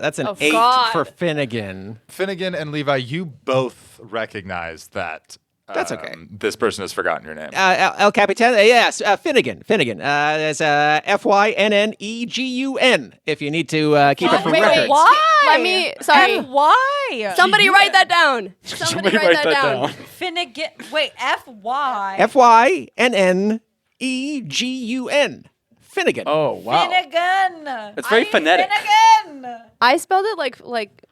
That's an Oh, 8 God. for Fynnegun. Fynnegun and Levi, you both recognize that That's okay. This person has forgotten your name. El Capitan, yes, Fynnegun. It's Fynnegun. If you need to keep it for Wait, records. why? Let me. Sorry. And why? Somebody write that down. Somebody write that down. Fynnegun. Wait, F-Y. Fynnegun. Fynnegun. Oh, wow. Fynnegun. It's very phonetic. Fynnegun. I spelled it like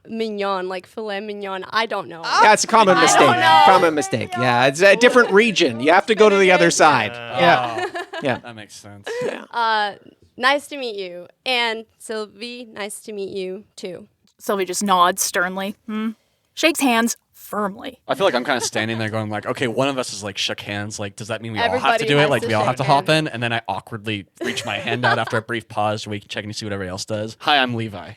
mignon, like filet mignon. I don't know. Yeah, it's a common I mistake. don't know. Common mistake. Yeah, it's a different region. You have to go to the other side. Yeah. Yeah. That makes sense. Nice to meet you. And Sylvie, nice to meet you too. Sylvie just nods sternly. Shakes hands firmly. I feel like I'm kind of standing there going like, okay, one of us is like shook hands. Like, does that mean we all have to Everybody do it? has Like, to we all have shake to hop hands. in, and then I awkwardly reach my hand out after a brief pause, checking to see what everybody else does. Hi, I'm Levi.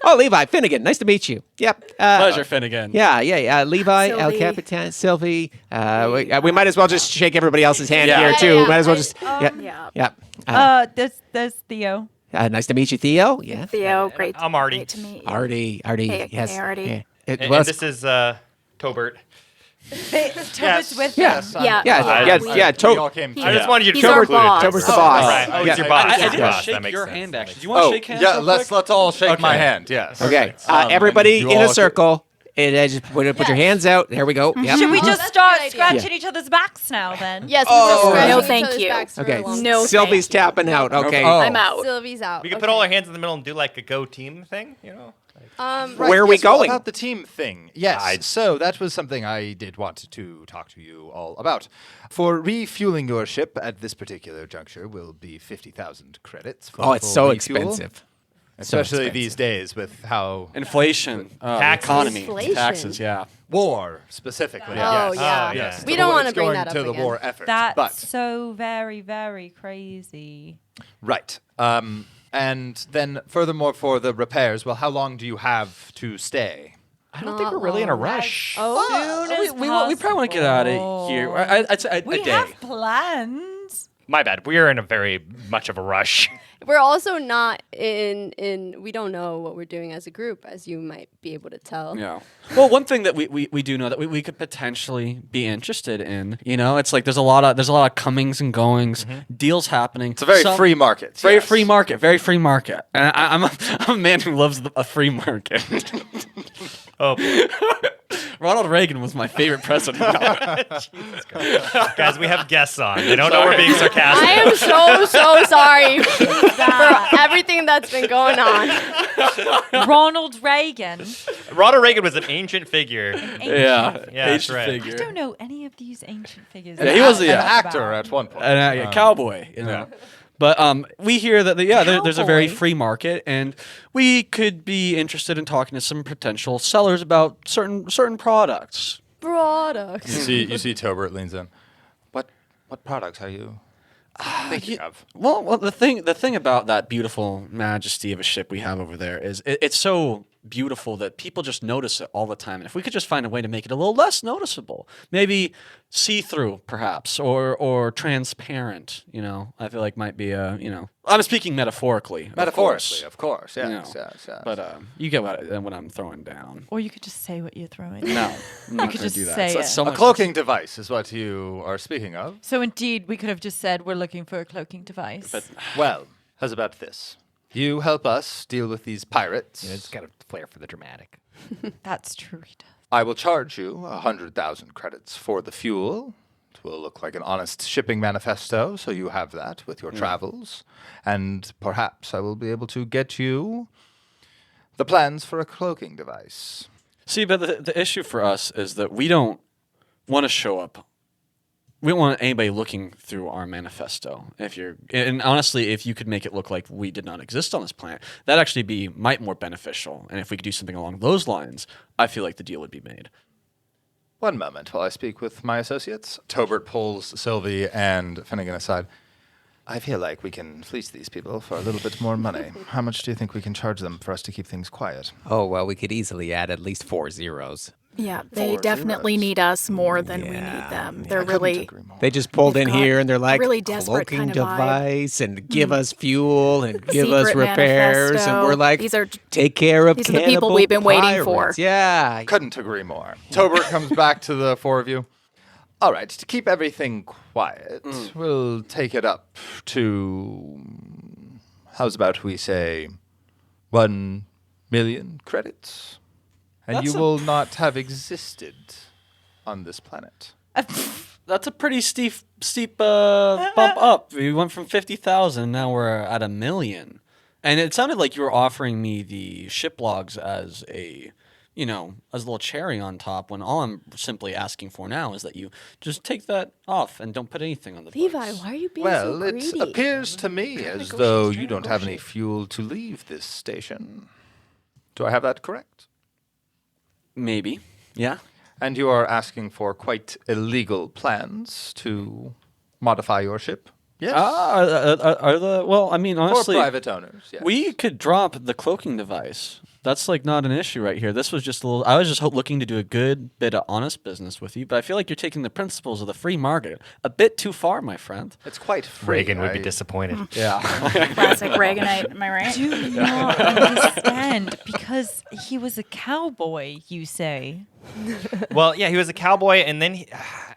Oh, Levi, Fynnegun. Nice to meet you. Yep. Pleasure, Fynnegun. Yeah. Levi, El Sylvie. Capitan, Sylvie. We might as well just shake everybody else's hand Yeah. here, Yeah, too. yeah. Might as well just. Yeah. Yeah. There's Theo. Nice to meet you, Theo. Yeah. Theo, great. I'm Ardi. Great to meet you. Ardi. Hey, Yes. hey, Ardi. Yeah. And Well, this is Tobert. Tobert's with Yeah. them. Yeah. Yeah. We all came I just wanted you to He's our include it. boss. Tobert's the Oh, boss. right. Oh, Yeah. he's your boss. I He's didn't your boss. shake That makes your sense. hand, That actually. makes Do you want to Oh, shake hands? yeah. real Let's quick? all shake Okay. my hand. Yes. Okay. And Everybody you in a all circle. And just put your hands out. There we go. Yep. Should we just That's a start good idea. scratching each other's backs now then? Yes, Oh. we were scratching No, each thank other's you. backs for Okay. a long No, time. Sylvie's thank you. tapping out. Okay. Oh. I'm out. Sylvie's out. We could put all our hands in the middle and do like a go team thing, you know? Where are we Yes, well, going? about the team thing. Yes. So that was something I did want to talk to you all about. For refueling your ship at this particular juncture will be 50,000 credits. For Oh, it's full so refuel, expensive. especially expensive. these days with how Inflation, Taxes. economy, Inflation. taxes, yeah. war specifically. Oh, yes. yeah. yes. We The don't war- want to it's bring going that up to the again. war effort. That's but so very, very crazy. right. And then furthermore for the repairs, well, how long do you have to stay? I don't think we're really in a rush. Soon as We probably want to get out of here. I'd say a We day. have plans. My bad. We are in a very much of a rush. We're also not in. We don't know what we're doing as a group, as you might be able to tell. Yeah. Well, one thing that we do know that we could potentially be interested in, you know, it's like there's a lot of comings and goings, deals happening. It's a very free market. Very yes. free market, very free market. And I'm a man who loves a free market. Oh, Ronald Reagan was my favorite president. guys, we have guests on. They don't know we're being sarcastic. I am so sorry for everything that's been going on. Ronald Reagan. Ronald Reagan was an ancient figure. Yeah, Yeah, that's ancient right. figure. I don't know any of these ancient figures. Yeah, he was An yeah. actor at one point. And cowboy, you know. But we hear that there's a very Cowboy. free market, and we could be interested in talking to some potential sellers about certain products. Products. You see Tobert leans in. What products are you thinking of? Well, the thing about that beautiful majesty of a ship we have over there is it's so beautiful that people just notice it all the time. And if we could just find a way to make it a little less noticeable, maybe see-through perhaps, or transparent, you know, I feel like might be I'm speaking metaphorically. Metaphorically, of course. Yes, You know, yes. But you get what I'm throwing down. Or you could just say what you're throwing. No, I'm not could gonna just do that. say It's it. so a much- cloaking device is what you are speaking of. So indeed, we could have just said we're looking for a cloaking device. But Well, how's about this? You help us deal with these pirates. It's got a flair for the dramatic. That's true. He does. I will charge you 100,000 credits for the fuel. It will look like an honest shipping manifesto, so you have that with your travels. And perhaps I will be able to get you the plans for a cloaking device. See, but the issue for us is that we don't want to show up. We don't want anybody looking through our manifesto. And honestly, if you could make it look like we did not exist on this planet, that'd actually might more beneficial. And if we could do something along those lines, I feel like the deal would be made. One moment while I speak with my associates. Tobert pulls Sylvie and Fynnegun aside. I feel like we can fleece these people for a little bit more money. How much do you think we can charge them for us to keep things quiet? Oh, well, we could easily add at least 4 zeros. Yeah, they 4 definitely zeros. need us more than we need them. They're I couldn't really agree more. They just pulled They've in got here and they're like, really desperate cloaking kind of vibe. device and give us fuel and give us Secret repairs. And manifesto. we're like, These are- take care of these are the people cannibal we've been waiting for. pirates. Yeah. Couldn't agree more. Tobert comes back to the four of you. All right, to keep everything quiet, we'll take it up to, how's about we say, 1 million credits? And That's you will not have existed on this planet. That's a pretty steep bump up. We went from 50,000, now we're at 1 million. And it sounded like you were offering me the ship logs as a little cherry on top, when all I'm simply asking for now is that you just take that off and don't put anything on the Levi, books. why are you being Well, so it greedy? appears to me as though you don't have any fuel to leave this station. Do I have that correct? Maybe. Yeah. And you are asking for quite illegal plans to modify your ship? Yes. Well, I mean, for honestly, private owners, yes. we could drop the cloaking device. That's like not an issue right here. This was just a little. I was just looking to do a good bit of honest business with you, but I feel like you're taking the principles of the free market a bit too far, my friend. It's quite free. Reagan would be disappointed. Yeah. Classic Reaganite, am I right? Do not understand because he was a cowboy, you say. Well, yeah, he was a cowboy, and then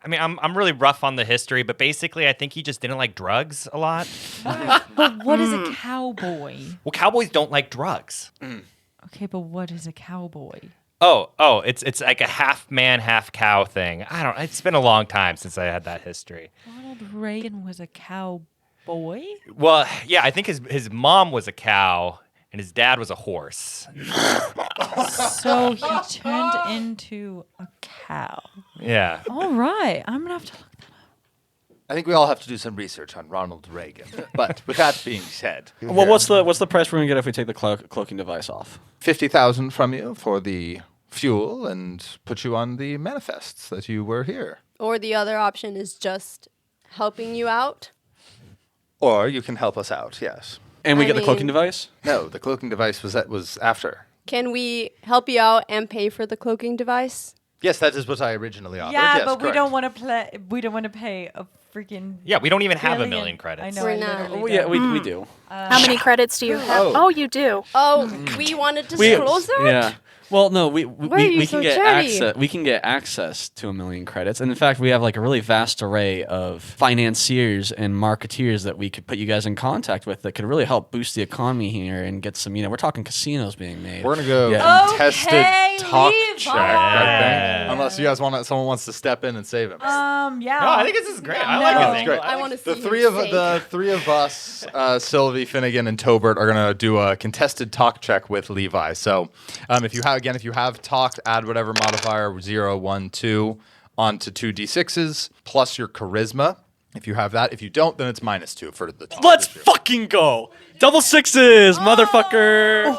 I mean, I'm really rough on the history, but basically, I think he just didn't like drugs a lot. But what is a cowboy? Well, cowboys don't like drugs. Okay, but what is a cowboy? Oh, it's like a half man, half cow thing. I don't. It's been a long time since I had that history. Ronald Reagan was a cowboy? Well, yeah, I think his mom was a cow and his dad was a horse. So he turned into a cow. Yeah. All right, I'm gonna have to look that up. I think we all have to do some research on Ronald Reagan. But with that being said, Well, what's the price we're gonna get if we take the cloaking device off? 50,000 from you for the fuel and put you on the manifests that you were here. Or the other option is just helping you out. Or you can help us out, yes. And we I get the cloaking mean- device. No, the cloaking device was after. Can we help you out and pay for the cloaking device? Yes, that is what I originally offered. Yeah, yes, but we correct. don't want to play. We don't want to pay a freaking. Yeah, we don't even have a billion. million credits. I know. We're I not. literally Oh, yeah, don't. we do. How many credits do you have? Oh, you do. Oh, we want to disclose that? Yeah. Well, no, we Why are you so can get chatty? access. We can get access to 1 million credits, and in fact, we have like a really vast array of financiers and marketeers that we could put you guys in contact with that could really help boost the economy here and get some. We're talking casinos being made. We're gonna go Yeah. contested Okay, talk Levi. check, I think. Unless you guys someone wants to step in and save him. Yeah. No, I think this is great. I No. like It's this angle. great. I want to see The three of us, Sylvie, Fynnegun, and Tobert, are gonna do a contested talk check with Levi. So, if you have talked, add whatever modifier 0, 1, 2 onto 2d6s plus your charisma. If you have that, if you don't, then it's -2 for the talk. Let's issue. fucking go! Double sixes, motherfucker!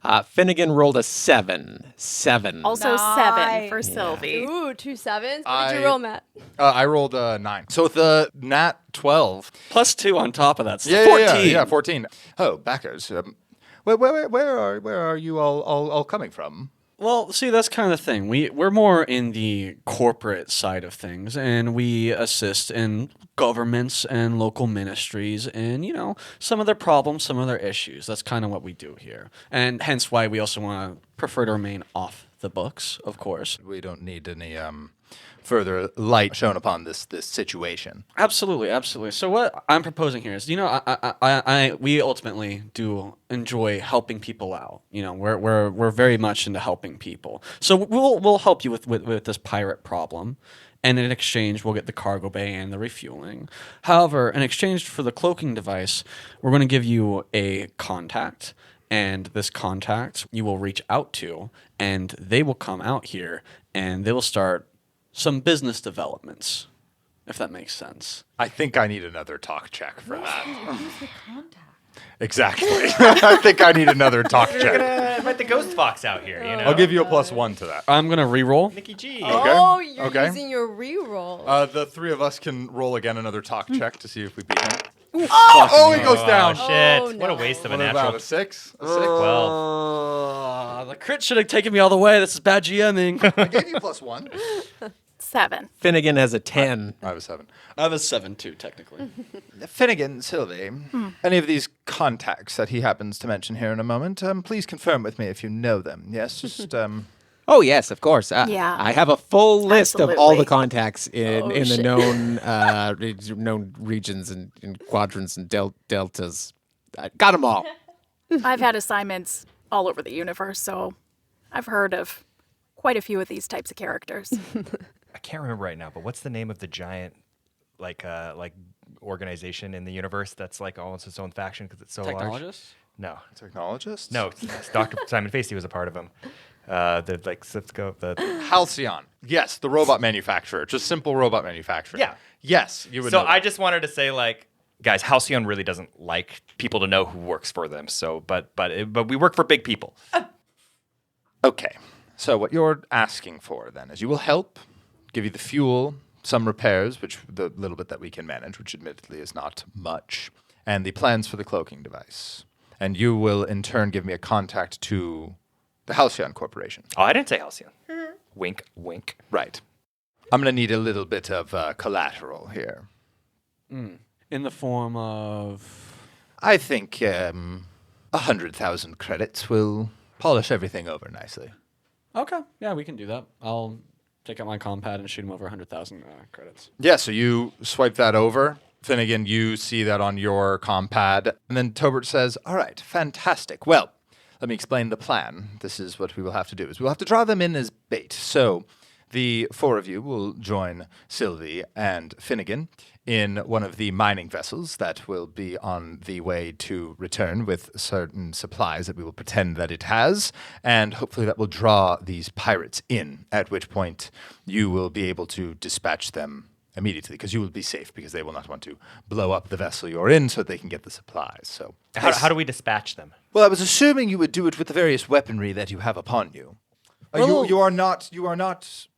Fynnegun rolled a 7. 7. Also Nice. 7 for Sylvie. Ooh, 2 sevens. What did you roll, Matt? I rolled a 9. So with the nat 12. Plus 2 on top of that. So Yeah, 14. Yeah, 14. Oh, backers. Where are you all coming from? Well, see, that's kind of the thing. We're more in the corporate side of things, and we assist in governments and local ministries and, some of their problems, some of their issues. That's kind of what we do here. And hence why we also want to prefer to remain off the books, of course. We don't need any further light shown upon this situation. Absolutely, absolutely. So what I'm proposing here is, we ultimately do enjoy helping people out. We're very much into helping people. So we'll help you with this pirate problem, and in exchange we'll get the cargo bay and the refueling. However, in exchange for the cloaking device, we're going to give you a contact. And this contact you will reach out to, and they will come out here, and they will start some business developments, if that makes sense. I think I need another talk check for that. Who's the contact? Exactly. I think I need another talk We're check. gonna invite the ghost fox out here. I'll give you a +1 to that. I'm going to re-roll. Nikki G. Oh, you're Okay. using your reroll. The three of us can roll again another talk check to see if we beat him. Oh, he goes down. Oh, shit. Oh, What a no. waste of a What natural. about a 6? A 6? 12. The crit should have taken me all the way. This is bad GMing. I gave you +1. 7. Fynnegun has a 10. I have a 7. I have a 7 too, technically. Fynnegun, Sylvie, any of these contacts that he happens to mention here in a moment, please confirm with me if you know them. Yes, just Oh, yes, of course. Yeah. I have a full list of all the Absolutely. contacts in the shit. known regions and quadrants and deltas. I got them all. I've had assignments all over the universe, so I've heard of quite a few of these types of characters. I can't remember right now, but what's the name of the giant, like organization in the universe that's like almost its own faction because it's so large? Technologist? No, technologists? no. It's Dr. Simon Facey was a part of them. The Halcyon. Yes, the robot manufacturer. Just simple robot manufacturer. Yeah. Yes, you would So know I that. just wanted to say, like, guys, Halcyon really doesn't like people to know who works for them. So, but we work for big people. Okay, so what you're asking for then is you will help, give you the fuel, some repairs, which the little bit that we can manage, which admittedly is not much, and the plans for the cloaking device. And you will in turn give me a contact to the Halcyon Corporation. Oh, I didn't say Halcyon. Wink, wink. Right. I'm going to need a little bit of collateral here. In the form of... I think 100,000 credits will polish everything over nicely. Okay, yeah, we can do that. I'll take out my compad and shoot him over 100,000 credits. Yeah, so you swipe that over. Fynnegun, you see that on your compad. And then Tobert says, all right, fantastic. Well, let me explain the plan. This is what we will have to do, is we'll have to draw them in as bait. So the four of you will join Sylvie and Fynnegun in one of the mining vessels that will be on the way to return with certain supplies that we will pretend that it has, and hopefully that will draw these pirates in, at which point you will be able to dispatch them immediately, because you will be safe, because they will not want to blow up the vessel you're in so that they can get the supplies. So How do we dispatch them? well, I was assuming you would do it with the various weaponry that you have upon you. You are not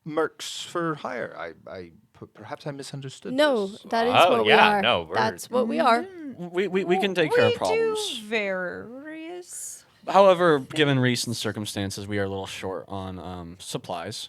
mercs for hire. Perhaps I misunderstood. No, this. that is Oh, what yeah, we are. no, we're- That's what we are. We can take care of We problems. do various. However, given recent circumstances, we are a little short on supplies.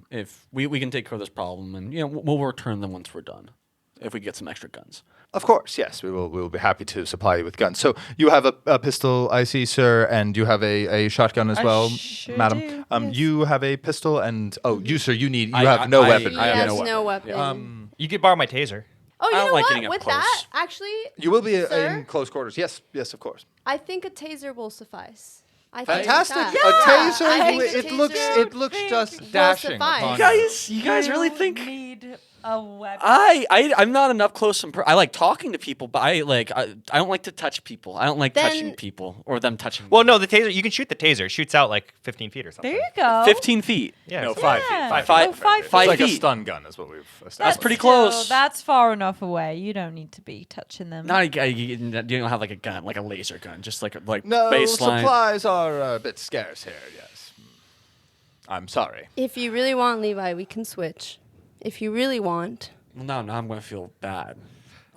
If we can take care of this problem, and we'll return them once we're done, if we get some extra guns. Of course, yes. We will be happy to supply you with guns. So you have a pistol, I see, sir, and you have a shotgun as I well, sure madam. do, yes. You have a pistol, and you, sir, you I- have no I- weapon. He I have has no no weapon. weapon. You could borrow my taser. Oh, you I don't know like what? getting up With close. that, actually, You will be Sir? in close quarters. Yes, of course. I think a taser will suffice. I think Fantastic. that. A taser. I think a It looks taser just will dashing. suffice. Upon You guys really think? Need a weapon? I'm not enough close. I like talking to people, but I don't like to touch people. I don't like Then- touching people or them touching me. Well, no, the taser, you can shoot the taser. It shoots out like 15 feet or something. There you go. 15 feet. Yeah. No, so- 5 Yeah. feet. 5 Five- feet. five It's feet. like a feet. stun gun, is what we've established. That's pretty Still, close. That's far enough away. You don't need to be touching them. You don't have like a gun, like a laser gun, just like No, baseline. supplies are a bit scarce here. Yes. I'm sorry. If you really want, Levi, we can switch. If you really want. Well, now I'm going to feel bad.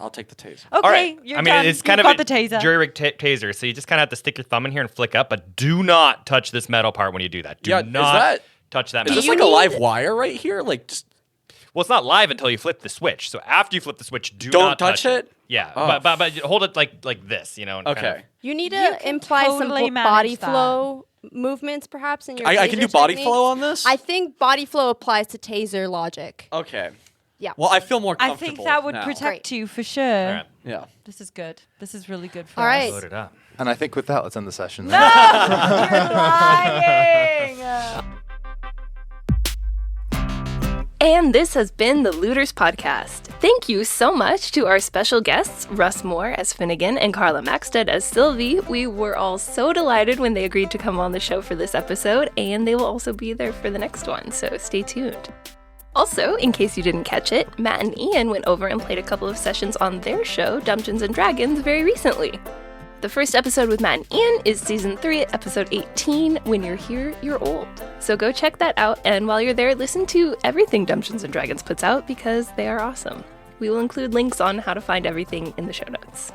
I'll take the taser. Okay, All right. you're I mean, done. it's kind You've of got the taser. jury-rigged taser, so you just kind of have to stick your thumb in here and flick up, but do not touch this metal part when you do that. Do Yeah, is not that- touch that Is metal this you like a need- live wire right here? Like just Well, it's not live until you flip the switch. So after you flip the switch, Don't not touch it? Yeah, Oh. but hold it like this, and okay. kind of- You need You to can imply totally some body manage that. flow movements, perhaps, in your I can taser do body techniques. flow on this? I think body flow applies to taser logic. Okay. Yeah. Well, I feel more I comfortable think that would now. protect Great. you for sure. All right, Yeah. This is good. This is really good for All us. right. load it up. And I think with that, let's end the session. You're lying. And this has been the Looters Podcast. Thank you so much to our special guests, Russ Moore as Fynnegun and Carla Maxted as Sylvie. We were all so delighted when they agreed to come on the show for this episode, and they will also be there for the next one, so stay tuned. Also, in case you didn't catch it, Matt and Ian went over and played a couple of sessions on their show, Dungeons & Dragons, very recently. The first episode with Matt and Ian is Season 3, Episode 18, When You're Here, You're Old. So go check that out, and while you're there, listen to everything Dungeons & Dragons puts out, because they are awesome. We will include links on how to find everything in the show notes.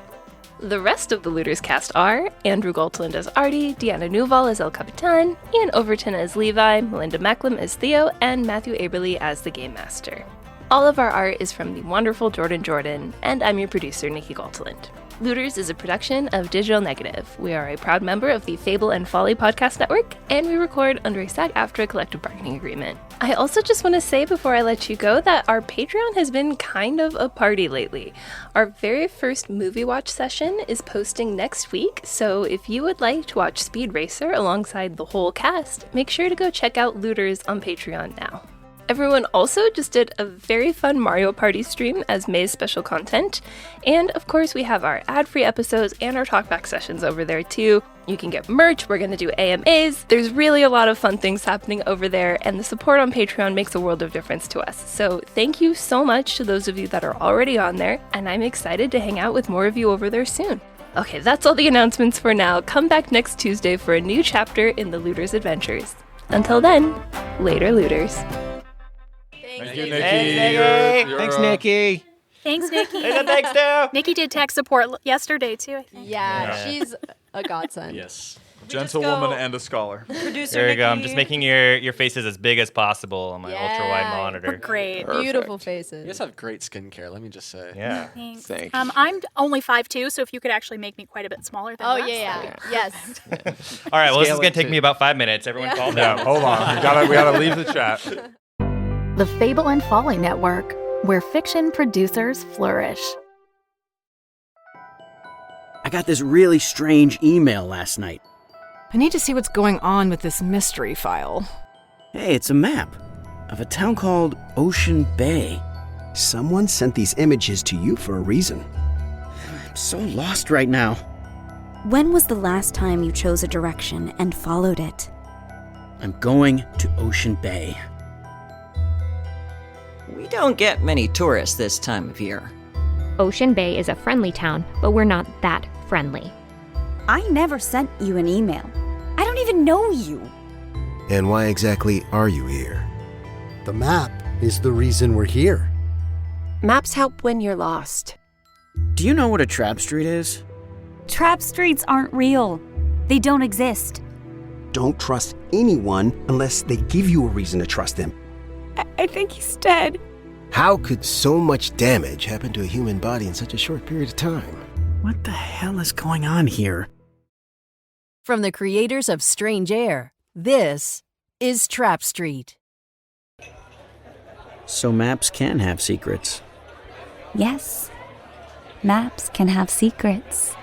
The rest of the Looters cast are Andrew Galteland as Ardi, Deanna Núval as El Capitan, Ian Overton as Levi, Melinda Macklem as Theo, and Mathew Aberly as the Game Master. All of our art is from the wonderful Jordan, and I'm your producer, Nikki Galteland. Looters is a production of Digital Negative. We are a proud member of the Fable and Folly podcast network, and we record under a SAG-AFTRA collective bargaining agreement. I also just want to say before I let you go that our Patreon has been kind of a party lately. Our very first movie watch session is posting next week, so if you would like to watch Speed Racer alongside the whole cast, make sure to go check out Looters on Patreon now. Everyone also just did a very fun Mario Party stream as May's special content. And of course, we have our ad-free episodes and our talkback sessions over there too. You can get merch, we're going to do AMAs. There's really a lot of fun things happening over there, and the support on Patreon makes a world of difference to us. So thank you so much to those of you that are already on there, and I'm excited to hang out with more of you over there soon. Okay, that's all the announcements for now. Come back next Tuesday for a new chapter in the Looters' adventures. Until then, later, Looters. Thank you, Nikki. Hey, Nikki. Thanks, Nikki. Thanks, Nikki. Thanks, Theo. Nikki did tech support yesterday, too, I think. Yeah, she's a godsend. Yes. Gentlewoman and a scholar. Producer There you go. I'm Nikki. just making your faces as big as possible on my ultra-wide Yeah. monitor. We're great. Beautiful You faces. guys have great skincare, let me just say. Yeah. Thanks. Thank I'm only 5'2", so if you could actually make me quite a bit smaller than Oh, Russ, yeah. Yes. All right, well, this is Scale going it to take to- me about 5 minutes. Everyone calm Yeah, down. hold on. We gotta leave the chat. The Fable and Folly Network, where fiction producers flourish. I got this really strange email last night. I need to see what's going on with this mystery file. Hey, it's a map of a town called Ocean Bay. Someone sent these images to you for a reason. I'm so lost right now. When was the last time you chose a direction and followed it? I'm going to Ocean Bay. We don't get many tourists this time of year. Ocean Bay is a friendly town, but we're not that friendly. I never sent you an email. I don't even know you. And why exactly are you here? The map is the reason we're here. Maps help when you're lost. Do you know what a trap street is? Trap streets aren't real. They don't exist. Don't trust anyone unless they give you a reason to trust them. I think he's dead. How could so much damage happen to a human body in such a short period of time? What the hell is going on here? From the creators of Strange Air, this is Trap Street. So maps can have secrets. Yes. Maps can have secrets.